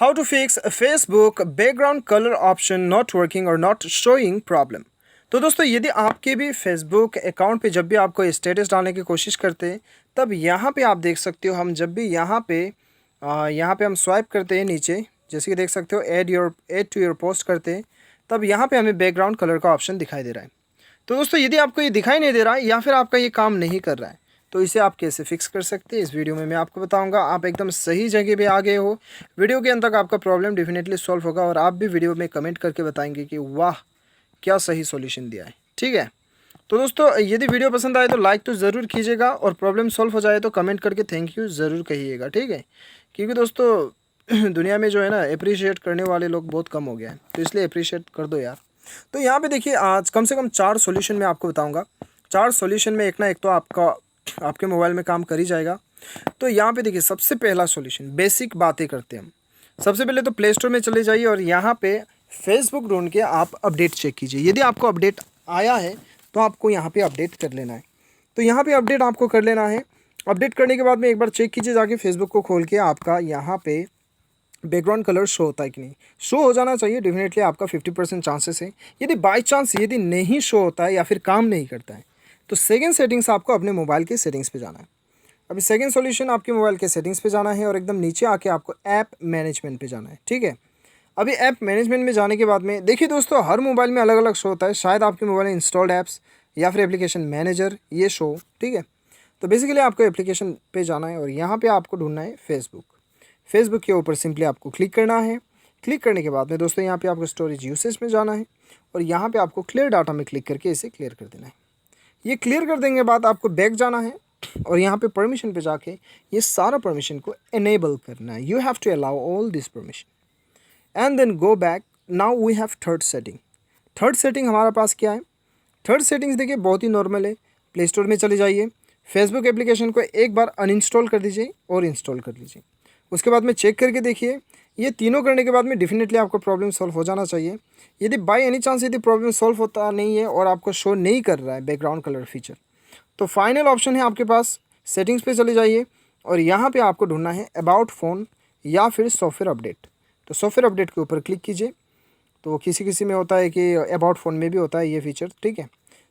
How to fix a Facebook background color option not working or not showing problem। तो दोस्तों यदि आपके भी फेसबुक अकाउंट पे जब भी आपको स्टेटस डालने की कोशिश करते हैं तब यहाँ पे आप देख सकते हो हम जब भी यहाँ पे हम स्वाइप करते हैं नीचे, जैसे कि देख सकते हो ऐड टू योर पोस्ट करते हैं, तब यहाँ पे हमें बैकग्राउंड कलर का ऑप्शन दिखाई दे रहा है। तो दोस्तों यदि आपको ये दिखाई नहीं दे रहा है या फिर आपका ये काम नहीं कर रहा है तो इसे आप कैसे फिक्स कर सकते हैं इस वीडियो में मैं आपको बताऊंगा। आप एकदम सही जगह पे आ गए हो। वीडियो के अंत तक आपका प्रॉब्लम डेफिनेटली सॉल्व होगा और आप भी वीडियो में कमेंट करके बताएंगे कि वाह क्या सही सॉल्यूशन दिया है। ठीक है, तो दोस्तों यदि वीडियो पसंद आए तो लाइक तो ज़रूर कीजिएगा और प्रॉब्लम सॉल्व हो जाए तो कमेंट करके थैंक यू ज़रूर कहिएगा। ठीक है, क्योंकि दोस्तों दुनिया में जो है ना अप्रिशिएट करने वाले लोग बहुत कम हो गए हैं, तो इसलिए अप्रिशिएट कर दो यार। तो यहाँ पे देखिए आज कम से कम 4 सॉल्यूशन मैं आपको बताऊंगा। 4 सॉल्यूशन में एक ना एक तो आपके मोबाइल में काम कर ही जाएगा। तो यहाँ पे देखिए सबसे पहला सॉल्यूशन, बेसिक बातें करते हैं हम। सबसे पहले तो प्ले स्टोर में चले जाइए और यहाँ पे फेसबुक ढूंढ के आप अपडेट चेक कीजिए। यदि आपको अपडेट आया है तो आपको यहाँ पे अपडेट कर लेना है। तो यहाँ पे अपडेट आपको कर लेना है। अपडेट करने के बाद में एक बार चेक कीजिए जाके फेसबुक को खोल के आपका यहाँ पे बैकग्राउंड कलर शो होता है कि नहीं। शो हो जाना चाहिए, डेफिनेटली आपका 50% चांसेस है। यदि बाई चांस यदि नहीं शो होता है या फिर काम नहीं करता है तो सेकंड सेटिंग्स आपको अपने मोबाइल के सेटिंग्स पे जाना है। अभी सेकंड सॉल्यूशन आपके मोबाइल के सेटिंग्स पे जाना है और एकदम नीचे आके आपको ऐप मैनेजमेंट पे जाना है। ठीक है, अभी ऐप मैनेजमेंट में जाने के बाद में देखिए दोस्तों हर मोबाइल में अलग अलग शो होता है। शायद आपके मोबाइल में इंस्टॉल्ड ऐप्स या फिर एप्लीकेशन मैनेजर ये शो। ठीक है, तो बेसिकली आपको एप्लीकेशन पे जाना है और यहाँ पे आपको ढूंढना है फेसबुक। फेसबुक के ऊपर सिंपली आपको क्लिक करना है। क्लिक करने के बाद में दोस्तों यहाँ पे आपको स्टोरेज यूसेज में जाना है और यहाँ पे आपको क्लियर डाटा में क्लिक करके इसे क्लियर कर देना है। ये क्लियर कर देंगे बाद आपको बैक जाना है और यहाँ पे परमिशन पे जाके ये सारा परमिशन को इनेबल करना है। You have to allow all this permission and then go back. Now we have third setting. Third setting हमारे पास क्या है? थर्ड सेटिंग्स देखिए बहुत ही नॉर्मल है। प्ले स्टोर में चले जाइए, फेसबुक एप्लीकेशन को एक बार अनइंस्टॉल कर दीजिए और इंस्टॉल कर लीजिए। उसके बाद में चेक करके देखिए, ये तीनों करने के बाद में डेफिनेटली आपको प्रॉब्लम सॉल्व हो जाना चाहिए। यदि बाय एनी चांस यदि प्रॉब्लम सॉल्व होता नहीं है और आपको शो नहीं कर रहा है बैकग्राउंड कलर फीचर, तो फाइनल ऑप्शन है आपके पास, सेटिंग्स पे चले जाइए और यहाँ पे आपको ढूंढना है अबाउट फ़ोन या फिर सॉफ्टवेयर अपडेट। तो सॉफ्टवेयर अपडेट के ऊपर क्लिक कीजिए। तो किसी किसी में होता है कि अबाउट फ़ोन में भी होता है ये फीचर। ठीक है,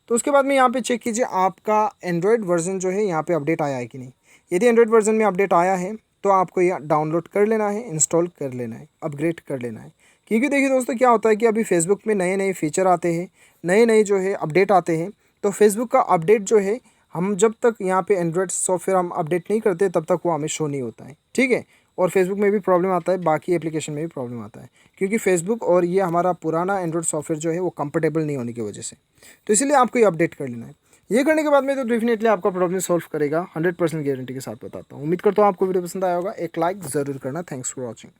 तो उसके बाद में यहाँ पे चेक कीजिए आपका एंड्रॉयड वर्जन जो है यहाँ पे अपडेट आया है कि नहीं। यदि एंड्रॉयड वर्जन में अपडेट आया है तो आपको यह डाउनलोड कर लेना है, इंस्टॉल कर लेना है, अपग्रेड कर लेना है। क्योंकि देखिए दोस्तों क्या होता है कि अभी फेसबुक में नए नए फीचर आते हैं, नए नए जो है अपडेट आते हैं। तो फेसबुक का अपडेट जो है हम जब तक यहाँ पे एंड्रॉयड सॉफ्टवेयर हम अपडेट नहीं करते तब तक वो हमें शो नहीं होता है। ठीक है, और फेसबुक में भी प्रॉब्लम आता है, बाकी एप्लीकेशन में भी प्रॉब्लम आता है, क्योंकि फेसबुक और ये हमारा पुराना एंड्रॉयड सॉफ्टवेयर जो है वो कंफर्टेबल नहीं होने की वजह से। तो इसीलिए आपको ये अपडेट कर लेना है। ये करने के बाद में तो डेफिनेटली आपका प्रॉब्लम सॉल्व करेगा, 100% गारंटी के साथ बताता हूँ। उम्मीद करता हूँ आपको वीडियो पसंद आया होगा। एक लाइक ज़रूर करना। Thanks for watching.